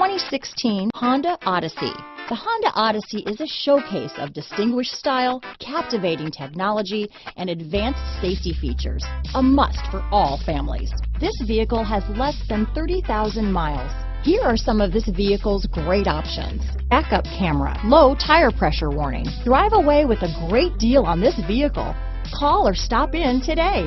2016 Honda Odyssey. The Honda Odyssey is a showcase of distinguished style, captivating technology, and advanced safety features. A must for all families. This vehicle has less than 30,000 miles. Here are some of this vehicle's great options: backup camera, low tire pressure warning. Drive away with a great deal on this vehicle. Call or stop in today.